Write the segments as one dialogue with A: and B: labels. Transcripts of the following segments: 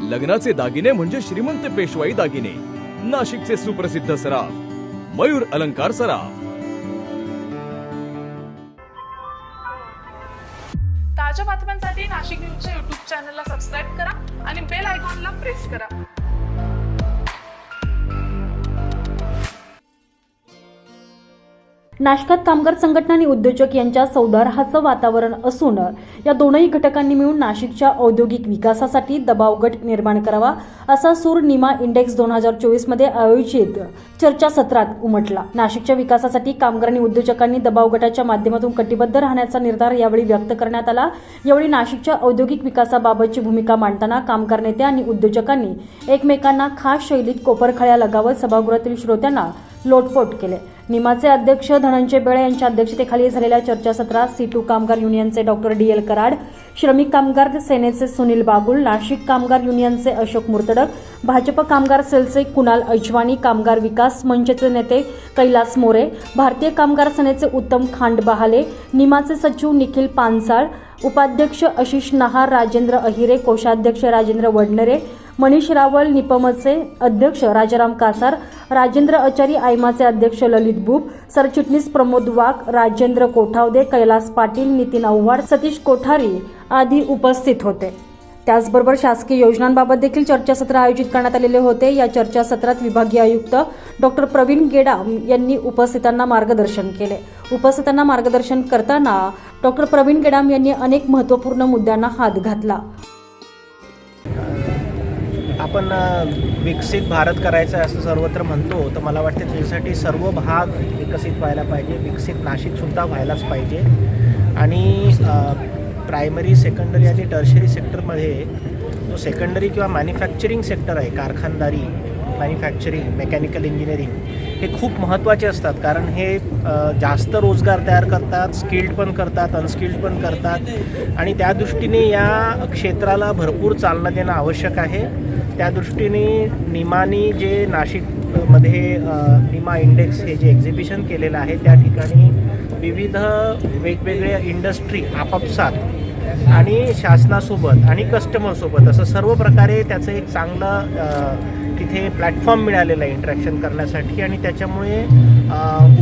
A: लग्नाचे दागिने म्हणजे श्रीमंत पेशवाई दागिने, नाशिकचे सुप्रसिद्ध सराफ मयूर अलंकार सराफ।
B: ताज्या बातम्यांसाठी नाशिक न्यूजच्या YouTube चॅनलला सबस्क्राईब करा आणि बेल आयकॉनला प्रेस करा।
C: नाशकात कामगार संघटना आणि उद्योजक यांच्या सौहार्दाचं वातावरण असून या दोनही घटकांनी मिळून नाशिकच्या औद्योगिक विकासासाठी दबाव गट निर्माण करावा असा सूर निमा इंडेक्स 2024 मध्ये आयोजित चर्चासत्रात उमटला। नाशिकच्या विकासासाठी कामगार आणि उद्योजकांनी दबाव गटाच्या माध्यमातून कटिबद्ध राहण्याचा निर्धार यावेळी व्यक्त करण्यात आला। यावेळी नाशिकच्या औद्योगिक विकासाबाबतची भूमिका मांडताना कामगार नेते आणि उद्योजकांनी एकमेकांना खास शैलीत कोपरखळ्या लगावत सभागृहातील श्रोत्यांना लोटपोट केले। निमाचे अध्यक्ष धनंजय बेळे यांच्या अध्यक्षतेखाली झालेल्या चर्चासत्रात C2 कामगार युनियनचे डॉक्टर DL कराड, श्रमिक कामगार सेनेचे सुनील बागुल, नाशिक कामगार युनियनचे अशोक मुर्तडक, भाजप कामगार सेलचे कुणाल अजवाणी, कामगार विकास मंचचे नेते कैलास मोरे, भारतीय कामगार सेनेचे उत्तम खांडबहाले, निमाचे सचिव निखिल पानसाळ, उपाध्यक्ष आशिष नहार, राजेंद्र अहिरे, कोषाध्यक्ष राजेंद्र वडनेरे, मनीष रावल, निपमचे अध्यक्ष राजाराम कासार, राजेंद्र आचारी, आयमाचे अध्यक्ष ललित बुब, सरचिटणीस प्रमोद वाघ, राजेंद्र कोठावदे, कैलास पाटील, नितीन आव्हाड, सतीश कोठारी आदी उपस्थित होते। त्याचबरोबर शासकीय योजनांबाबत देखील चर्चासत्र आयोजित करण्यात आलेले होते। या चर्चासत्रात विभागीय आयुक्त डॉक्टर प्रवीण गेडाम यांनी उपस्थितांना मार्गदर्शन केले। उपस्थितांना मार्गदर्शन करताना डॉक्टर प्रवीण गेडाम यांनी अनेक महत्त्वपूर्ण मुद्द्यांना हात घातला।
D: आपण विकसित भारत करायचा आहे असं सर्वत्र म्हणतो, तर मला वाटतं त्याच्यासाठी सर्व भाग विकसित व्हायला पाहिजे, विकसित नाशिकसुद्धा व्हायलाच पाहिजे। आणि प्रायमरी, सेकंडरी आणि टर्शरी सेक्टरमध्ये जो सेकंडरी किंवा मॅन्युफॅक्चरिंग सेक्टर आहे, कारखानदारी, मॅन्युफॅक्चरिंग, मेकॅनिकल इंजिनिअरिंग, हे खूप महत्त्वाचे असतात। कारण हे जास्त रोजगार तयार करतात, स्किल्ड पण करतात, अनस्किल्ड पण करतात आणि त्या दृष्टीने या क्षेत्राला भरपूर चालना देणं आवश्यक आहे। त्या दृष्टीने निमानी जे नाशिकमध्ये निमा इंडेक्स हे जे एक्झिबिशन केलेलं आहे, त्या ठिकाणी विविध वेगवेगळ्या इंडस्ट्री आपापसात आणि शासनासोबत आणि कस्टमरसोबत असं सर्व प्रकारे त्याचं एक चांगलं तिथे प्लॅटफॉर्म मिळालेलं आहे इंटरॅक्शन करण्यासाठी आणि त्याच्यामुळे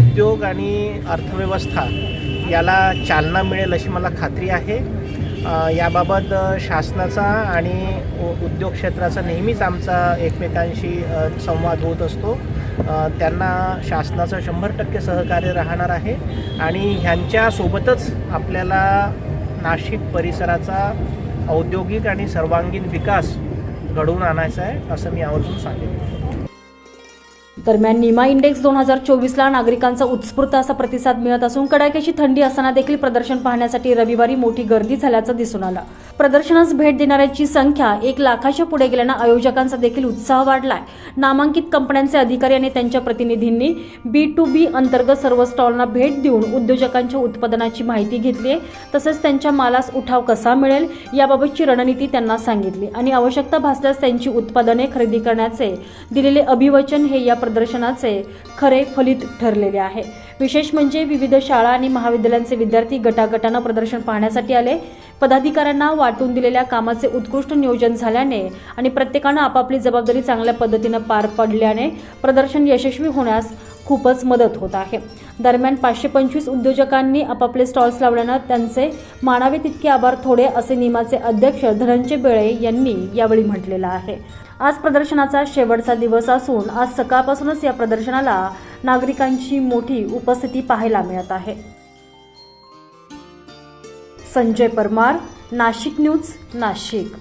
D: उद्योग आणि अर्थव्यवस्था याला चालना मिळेल अशी मला खात्री आहे। याबाबत शासनाचा आणि उद्योग क्षेत्राचा नेहमीच आमचा एकमेकांशी संवाद होत असतो। त्यांना शासनाचं 100% सहकार्य राहणार आहे आणि ह्यांच्यासोबतच आपल्याला नाशिक परिसराचा औद्योगिक आणि सर्वांगीण विकास घडवून आणायचा आहे असं मी आवर्जून सांगेन।
C: दरम्यान निमा इंडेक्स 2024ला नागरिकांचा उत्स्फूर्त असा प्रतिसाद मिळत असून कडाक्याची थंडी असताना देखील प्रदर्शन पाहण्यासाठी रविवारी मोठी गर्दी झाल्याचं दिसून आलं। प्रदर्शनास भेट देणाऱ्यांची संख्या 1 लाखाच्या पुढे गेल्यानं आयोजकांचा देखील उत्साह वाढलाय। नामांकित कंपन्यांचे अधिकारी आणि त्यांच्या प्रतिनिधींनी B2B अंतर्गत सर्व स्टॉलना भेट देऊन उद्योजकांच्या उत्पादनाची माहिती घेतली आहे, तसेच त्यांच्या मालास उठाव कसा मिळेल याबाबतची रणनीती त्यांना सांगितली आणि आवश्यकता भासल्यास त्यांची उत्पादने खरेदी करण्याचे दिलेले अभिवचन हे या प्रदर्शनाचे खरे फलित ठरलेले आहे। विशेष म्हणजे विविध शाळा आणि महाविद्यालयांचे विद्यार्थी गटागटानं प्रदर्शन पाहण्यासाठी आले। पदाधिकाऱ्यांना वाटून दिलेल्या कामाचे उत्कृष्ट नियोजन झाल्याने आणि प्रत्येकानं आपापली जबाबदारी चांगल्या पद्धतीनं पार पडल्याने प्रदर्शन यशस्वी होण्यास खूपच मदत होत आहे। दरम्यान 525 उद्योजकांनी आपापले स्टॉल्स लावल्यानं त्यांचे मानावे तितके आभार थोडे असे निमाचे अध्यक्ष धनंजय बेळे यांनी यावेळी म्हटलेलं आहे। आज प्रदर्शनाचा शेवटचा दिवस असून आज सकाळपासूनच या प्रदर्शनाला नागरिकांची मोठी उपस्थिती पाहायला मिळत आहे। संजय परमार, नाशिक न्यूज, नाशिक।